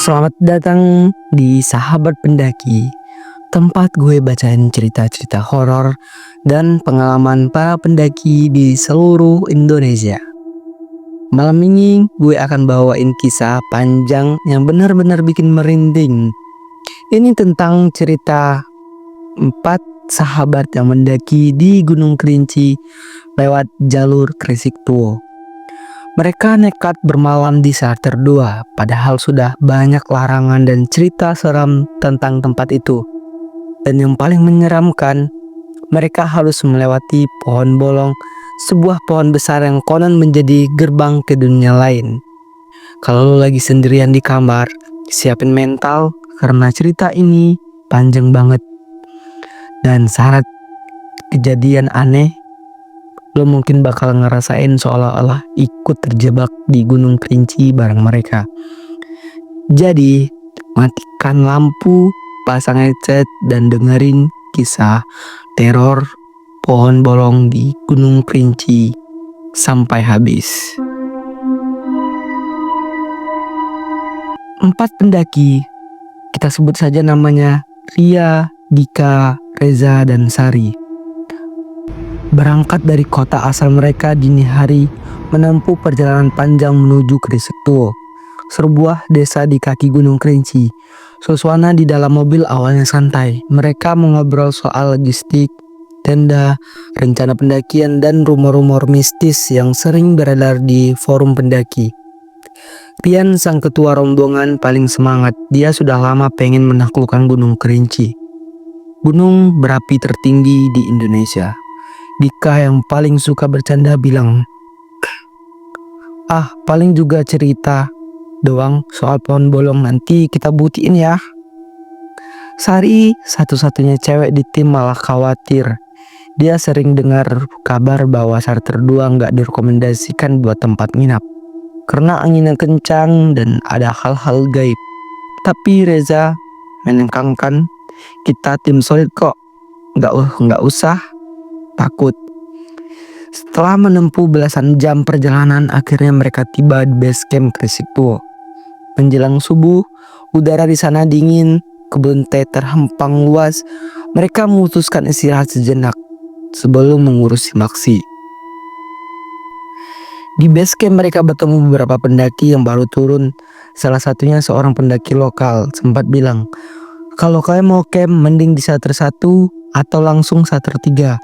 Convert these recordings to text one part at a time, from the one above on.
Selamat datang di Sahabat Pendaki, tempat gue bacain cerita-cerita horor dan pengalaman para pendaki di seluruh Indonesia. Malam ini gue akan bawain kisah panjang yang benar-benar bikin merinding. Ini tentang cerita 4 sahabat yang mendaki di Gunung Kerinci lewat jalur Kresik Tuo. Mereka nekat bermalam di Charter 2, padahal sudah banyak larangan dan cerita seram tentang tempat itu. Dan yang paling menyeramkan, mereka harus melewati pohon bolong, sebuah pohon besar yang konon menjadi gerbang ke dunia lain. Kalau lo lagi sendirian di kamar, siapin mental karena cerita ini panjang banget. Dan syarat kejadian aneh, lo mungkin bakal ngerasain seolah-olah ikut terjebak di Gunung Kerinci bareng mereka. Jadi, matikan lampu, pasang headset, dan dengerin kisah teror pohon bolong di Gunung Kerinci sampai habis. 4 pendaki, kita sebut saja namanya Ria, Dika, Reza, dan Sari. Berangkat dari kota asal mereka dini hari, menempuh perjalanan panjang menuju Kresik Tuo, sebuah desa di kaki Gunung Kerinci. Suasana di dalam mobil awalnya santai. Mereka mengobrol soal logistik, tenda, rencana pendakian, dan rumor-rumor mistis yang sering beredar di forum pendaki. Rian, sang ketua rombongan, paling semangat. Dia sudah lama pengen menaklukkan Gunung Kerinci, gunung berapi tertinggi di Indonesia. Dika yang paling suka bercanda bilang, paling juga cerita doang soal pohon bolong, nanti kita buktiin ya. Sari, satu-satunya cewek di tim, malah khawatir. Dia sering dengar kabar bahwa Charter 2 nggak direkomendasikan buat tempat nginap karena anginnya kencang dan ada hal-hal gaib. Tapi Reza menengkangkan, kita tim solid kok, nggak usah takut. Setelah menempuh belasan jam perjalanan, akhirnya mereka tiba di base camp Kresik Tuo. Menjelang subuh, udara di sana dingin, kebun teh terhempang luas. Mereka memutuskan istirahat sejenak sebelum mengurusi maksi. Di base camp mereka bertemu beberapa pendaki yang baru turun. Salah satunya seorang pendaki lokal sempat bilang, kalau kalian mau camp mending di Charter 1 atau langsung Charter 3.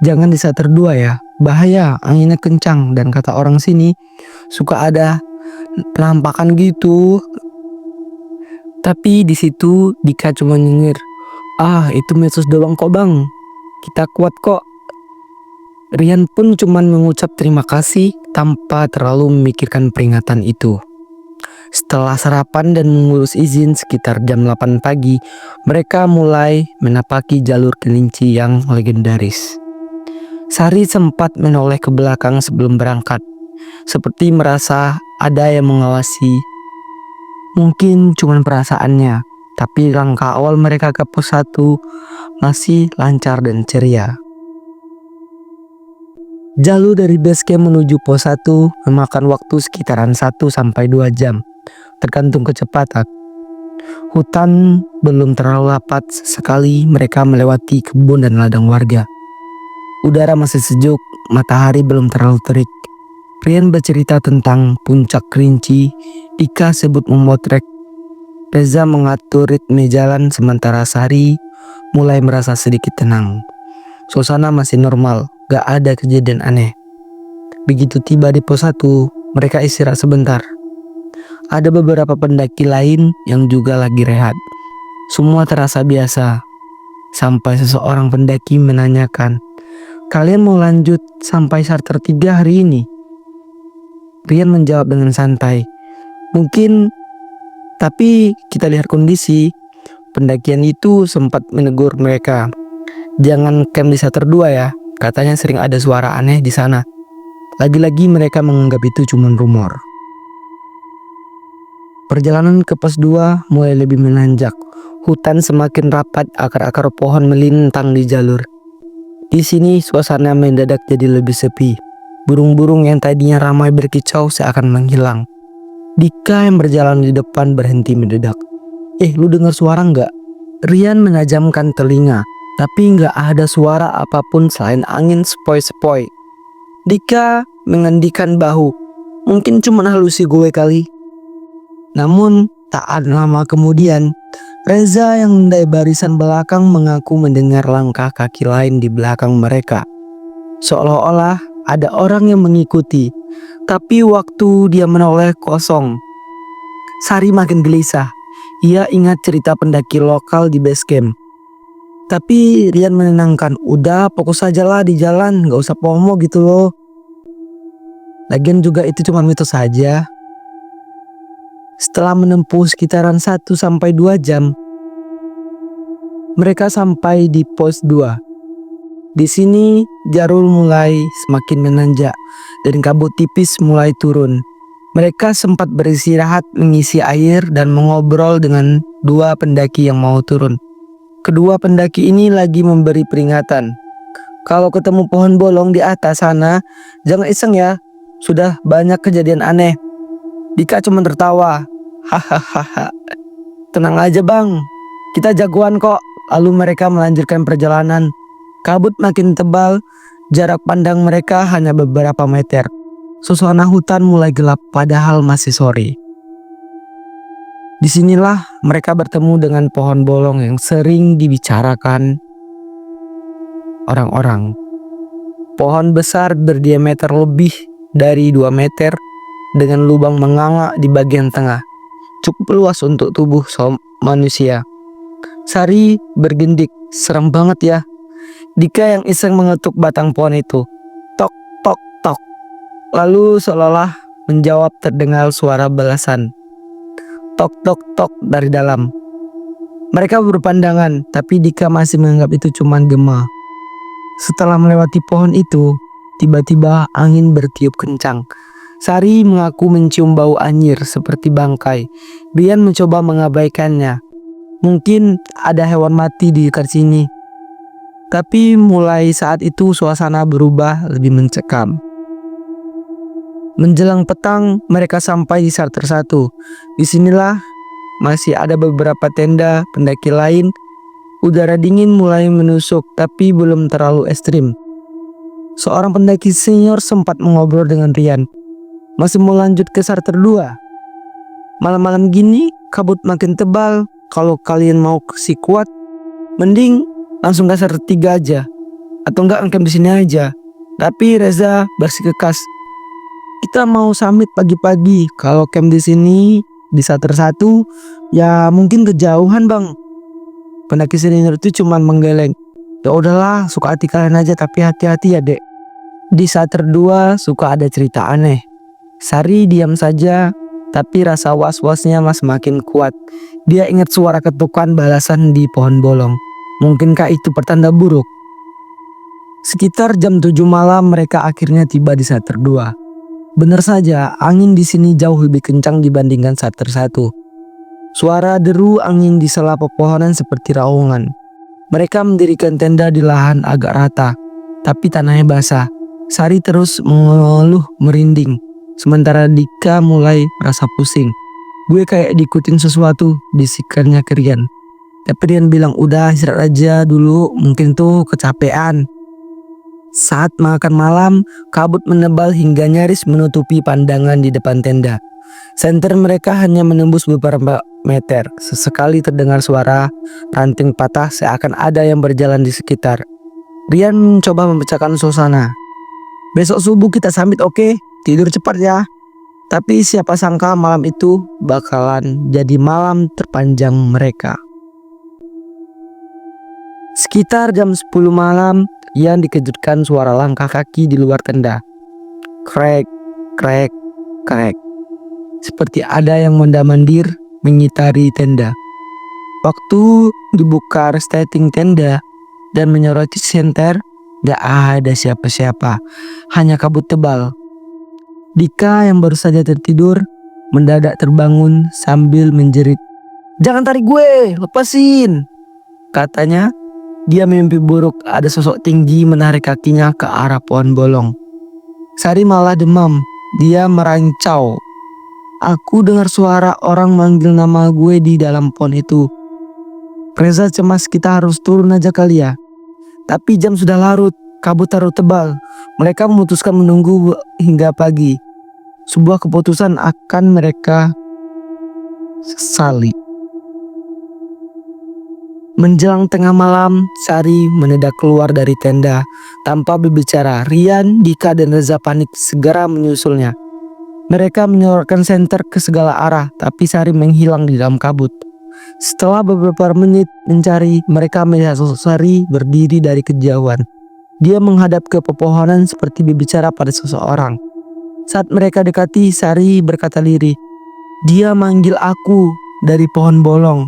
Jangan di Charter 2 ya, bahaya, anginnya kencang, dan kata orang sini suka ada penampakan gitu. Tapi di situ Dika cuma nyengir, itu medsos doang kok bang, kita kuat kok. Rian pun cuma mengucap terima kasih tanpa terlalu memikirkan peringatan itu. Setelah sarapan dan mengurus izin sekitar jam 8 pagi, mereka mulai menapaki jalur kelinci yang legendaris. Sari sempat menoleh ke belakang sebelum berangkat, seperti merasa ada yang mengawasi. Mungkin cuma perasaannya, tapi langkah awal mereka ke pos 1 masih lancar dan ceria. Jalur dari base camp menuju pos 1 memakan waktu sekitaran 1-2 jam, tergantung kecepatan. Hutan belum terlalu rapat, sekali mereka melewati kebun dan ladang warga. Udara masih sejuk, matahari belum terlalu terik. Rian bercerita tentang puncak Kerinci, Dika sebut memotret, Reza mengatur ritme jalan, sementara Sari mulai merasa sedikit tenang. Suasana masih normal, gak ada kejadian aneh. Begitu tiba di pos 1, mereka istirahat sebentar. Ada beberapa pendaki lain yang juga lagi rehat. Semua terasa biasa, sampai seseorang pendaki menanyakan, kalian mau lanjut sampai Charter 3 hari ini? Rian menjawab dengan santai, mungkin, tapi kita lihat kondisi. Pendakian itu sempat menegur mereka, jangan camp di Charter 2 ya, katanya sering ada suara aneh di sana. Lagi-lagi mereka menganggap itu cuma rumor. Perjalanan ke pos 2 mulai lebih menanjak. Hutan semakin rapat, akar-akar pohon melintang di jalur. Di sini suasana mendadak jadi lebih sepi. Burung-burung yang tadinya ramai berkicau seakan menghilang. Dika yang berjalan di depan berhenti mendadak. Lu dengar suara nggak? Rian menajamkan telinga, tapi nggak ada suara apapun selain angin sepoi-sepoi. Dika mengendikan bahu. Mungkin cuma halusi gue kali. Namun tak lama kemudian, Reza yang mendai barisan belakang mengaku mendengar langkah kaki lain di belakang mereka. Seolah-olah ada orang yang mengikuti, tapi waktu dia menoleh kosong. Sari makin gelisah. Ia ingat cerita pendaki lokal di base camp. Tapi Rian menenangkan, udah fokus aja lah di jalan, gak usah FOMO gitu loh. Lagian juga itu cuma mitos saja. Setelah menempuh sekitaran 1-2 jam, mereka sampai di pos 2. Di sini Jarul mulai semakin menanjak dan kabut tipis mulai turun. Mereka sempat beristirahat, mengisi air dan mengobrol dengan 2 pendaki yang mau turun. Kedua pendaki ini lagi memberi peringatan. Kalau ketemu pohon bolong di atas sana, jangan iseng ya. Sudah banyak kejadian aneh. Dika cuma tertawa. Hahaha. Tenang aja bang, kita jagoan kok. Lalu mereka melanjutkan perjalanan. Kabut makin tebal, jarak pandang mereka hanya beberapa meter. Suasana hutan mulai gelap padahal masih sore. Disinilah mereka bertemu dengan pohon bolong yang sering dibicarakan orang-orang. Pohon besar berdiameter lebih dari 2 meter dengan lubang menganga di bagian tengah. Cukup luas untuk tubuh manusia. Sari bergendik, serem banget ya. Dika yang iseng mengetuk batang pohon itu. Tok, tok, tok. Lalu seolah-olah menjawab terdengar suara balasan. Tok, tok, tok dari dalam. Mereka berpandangan, tapi Dika masih menganggap itu cuma gema. Setelah melewati pohon itu, tiba-tiba angin bertiup kencang. Sari mengaku mencium bau anyir seperti bangkai. Rian mencoba mengabaikannya. Mungkin ada hewan mati di dekat sini. Tapi mulai saat itu suasana berubah lebih mencekam. Menjelang petang, mereka sampai di shelter 1. Disinilah masih ada beberapa tenda pendaki lain. Udara dingin mulai menusuk, tapi belum terlalu ekstrim. Seorang pendaki senior sempat mengobrol dengan Rian. Masih mau lanjut ke shelter 2? Malam-malam gini, kabut makin tebal. Kalau kalian mau si kuat, mending langsung ke shelter 3 aja. Atau enggak camp di sini aja. Tapi Reza bersikeras. Kita mau summit pagi-pagi. Kalau camp di sini di shelter 1 ya mungkin kejauhan bang. Pendaki senior itu cuma menggeleng. Ya udahlah, suka hati kalian aja, tapi hati-hati ya dek. Di shelter 2 suka ada cerita aneh. Sari diam saja, tapi rasa was-wasnya semakin kuat. Dia ingat suara ketukan balasan di pohon bolong. Mungkinkah itu pertanda buruk? Sekitar jam 7 malam mereka akhirnya tiba di shelter 2. Benar saja, angin di sini jauh lebih kencang dibandingkan shelter 1. Suara deru angin di sela pepohonan seperti raungan. Mereka mendirikan tenda di lahan agak rata, tapi tanahnya basah. Sari terus mengeluh merinding, sementara Dika mulai merasa pusing. Gue kayak diikutin sesuatu, bisikannya ke Rian. Tapi Rian bilang udah istirahat aja dulu, mungkin tuh kecapean. Saat makan malam, kabut menebal hingga nyaris menutupi pandangan di depan tenda. Senter mereka hanya menembus beberapa meter. Sesekali terdengar suara ranting patah seakan ada yang berjalan di sekitar. Rian mencoba memecahkan suasana. Besok subuh kita summit oke? Tidur cepat ya. Tapi siapa sangka malam itu bakalan jadi malam terpanjang mereka. Sekitar jam 10 malam, Rian dikejutkan suara langkah kaki di luar tenda. Krek, krek, krek. Seperti ada yang mondar-mandir mengitari tenda. Waktu dibuka resleting tenda dan menyoroti senter, gak ada siapa-siapa, hanya kabut tebal. Dika yang baru saja tertidur mendadak terbangun sambil menjerit. Jangan tarik gue, lepasin, katanya. Dia mimpi buruk ada sosok tinggi menarik kakinya ke arah pohon bolong. Sari malah demam, dia merancau. Aku dengar suara orang manggil nama gue di dalam pohon itu. Reza cemas, kita harus turun aja kali ya. Tapi jam sudah larut, kabut terlalu tebal. Mereka memutuskan menunggu hingga pagi. Sebuah keputusan akan mereka sesali. Menjelang tengah malam, Sari mendadak keluar dari tenda tanpa berbicara. Rian, Dika, dan Reza panik segera menyusulnya. Mereka menyorotkan senter ke segala arah, tapi Sari menghilang di dalam kabut. Setelah beberapa menit mencari, mereka melihat sosok Sari berdiri dari kejauhan. Dia menghadap ke pepohonan seperti berbicara pada seseorang. Saat mereka dekati, Sari berkata lirih, "Dia manggil aku dari pohon bolong."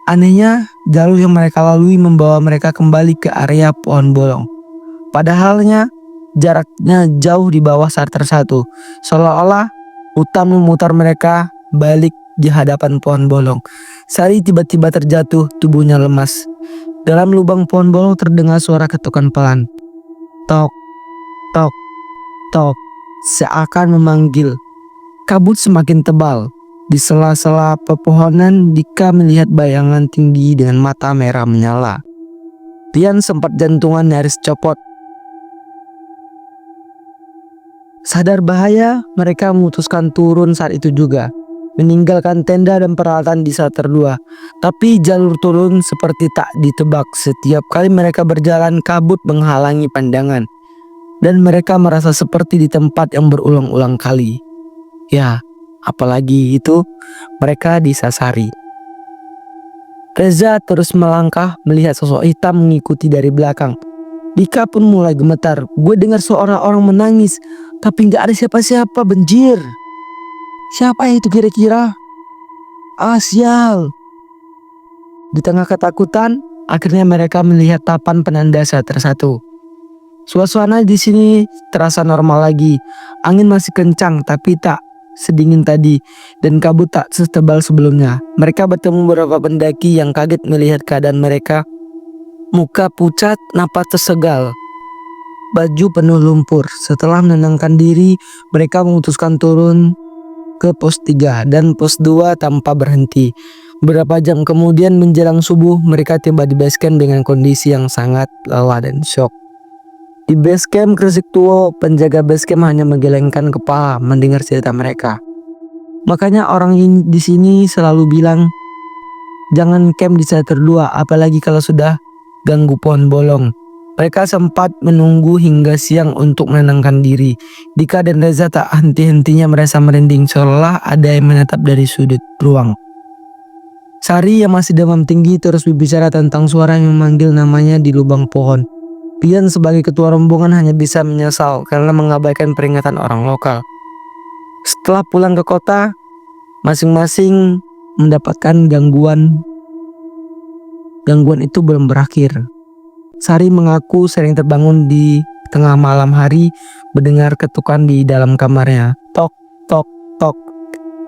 Anehnya, jalur yang mereka lalui membawa mereka kembali ke area pohon bolong. Padahalnya, jaraknya jauh di bawah Sarter 1, seolah-olah hutan memutar mereka balik di hadapan pohon bolong. Sari tiba-tiba terjatuh, tubuhnya lemas. Dalam lubang pohon bolong terdengar suara ketukan pelan. Tok, tok, tok, seakan memanggil. Kabut semakin tebal. Di sela-sela pepohonan, Dika melihat bayangan tinggi dengan mata merah menyala. Rian sempat jantungan nyaris copot. Sadar bahaya, mereka memutuskan turun saat itu juga, meninggalkan tenda dan peralatan di Sarter 2. Tapi jalur turun seperti tak ditebak. Setiap kali mereka berjalan, kabut menghalangi pandangan, dan mereka merasa seperti di tempat yang berulang-ulang kali. Ya, apalagi itu mereka disasari. Reza terus melangkah melihat sosok hitam mengikuti dari belakang. Dika pun mulai gemetar. Gue dengar suara orang menangis, tapi gak ada siapa-siapa, benjir. Siapa itu kira-kira? Sial. Di tengah ketakutan, akhirnya mereka melihat papan penanda Sarter 1. Suasana di sini terasa normal lagi. Angin masih kencang tapi tak sedingin tadi, dan kabut tak setebal sebelumnya. Mereka bertemu beberapa pendaki yang kaget melihat keadaan mereka. Muka pucat, napas tersegal, baju penuh lumpur. Setelah menenangkan diri, mereka memutuskan turun ke pos 3 dan pos 2 tanpa berhenti. Beberapa jam kemudian menjelang subuh, mereka tiba di base camp dengan kondisi yang sangat lelah dan syok. Di base camp Kresik Tuo, penjaga base camp hanya menggelengkan kepala mendengar cerita mereka. Makanya orang di sini selalu bilang, jangan camp di Sarter 2, apalagi kalau sudah ganggu pohon bolong. Mereka sempat menunggu hingga siang untuk menenangkan diri. Dika dan Reza tak henti-hentinya merasa merinding, seolah ada yang menatap dari sudut ruang. Sari yang masih demam tinggi terus berbicara tentang suara yang memanggil namanya di lubang pohon. Rian sebagai ketua rombongan hanya bisa menyesal karena mengabaikan peringatan orang lokal. Setelah pulang ke kota, masing-masing mendapatkan gangguan. Gangguan itu belum berakhir. Sari mengaku sering terbangun di tengah malam hari mendengar ketukan di dalam kamarnya. Tok, tok, tok.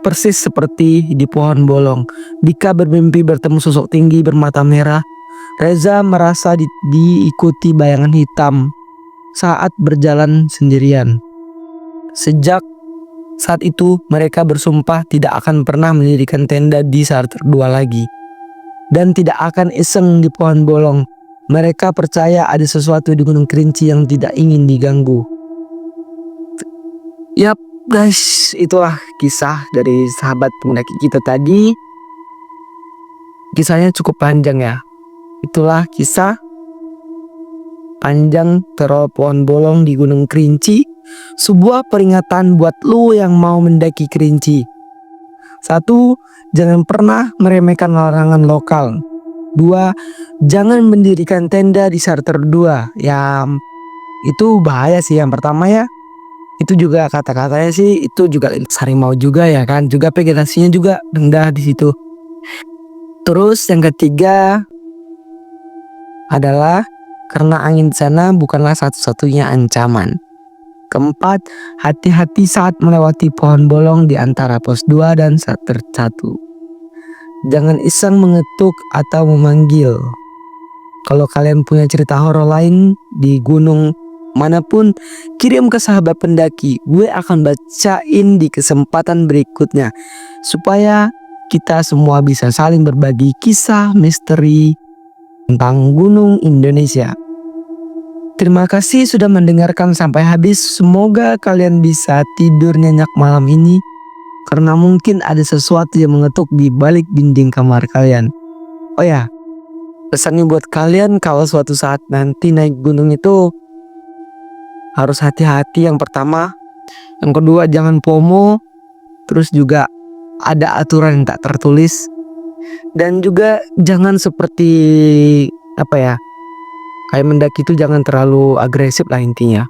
Persis seperti di pohon bolong. Dika bermimpi bertemu sosok tinggi bermata merah. Reza merasa diikuti bayangan hitam saat berjalan sendirian. Sejak saat itu mereka bersumpah tidak akan pernah mendirikan tenda di Sarter 2 lagi. Dan tidak akan iseng di pohon bolong. Mereka percaya ada sesuatu di Gunung Kerinci yang tidak ingin diganggu. Yap guys, itulah kisah dari sahabat pendaki kita tadi. Kisahnya cukup panjang ya. Itulah kisah panjang teror pohon bolong di Gunung Kerinci. Sebuah peringatan buat lu yang mau mendaki Kerinci. 1. Jangan pernah meremehkan larangan lokal. 2. Jangan mendirikan tenda di Sarter 2. Ya, itu bahaya sih yang pertama ya. Itu juga kata-katanya sih, itu juga harimau juga ya kan. Juga vegetasinya juga rendah di situ. Terus yang ketiga adalah karena angin di sana bukanlah satu-satunya ancaman. Keempat, hati-hati saat melewati pohon bolong di antara pos 2 dan Sarter 1. Jangan iseng mengetuk atau memanggil. Kalau kalian punya cerita horor lain di gunung manapun, kirim ke sahabat pendaki. Gue akan bacain di kesempatan berikutnya supaya kita semua bisa saling berbagi kisah misteri tentang Gunung Indonesia. Terima kasih sudah mendengarkan sampai habis. Semoga kalian bisa tidur nyenyak malam ini, karena mungkin ada sesuatu yang mengetuk di balik dinding kamar kalian. Oh ya, pesannya buat kalian kalau suatu saat nanti naik gunung itu harus hati-hati. Yang pertama, yang kedua jangan FOMO. Terus juga ada aturan yang tak tertulis. Dan juga jangan seperti kayak mendaki itu jangan terlalu agresif lah intinya.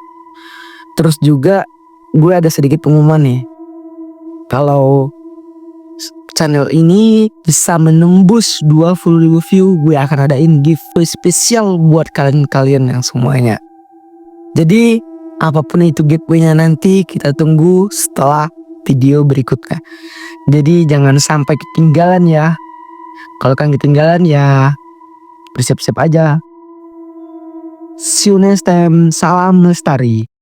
Terus juga gue ada sedikit pengumuman nih. Kalau channel ini bisa menembus 20.000 view, gue akan adain giveaway spesial buat kalian yang semuanya. Jadi apapun itu giveaway-nya nanti kita tunggu setelah video berikutnya. Jadi jangan sampai ketinggalan ya. Kalau kan ketinggalan ya bersiap-siap aja. See you next time. Salam lestari.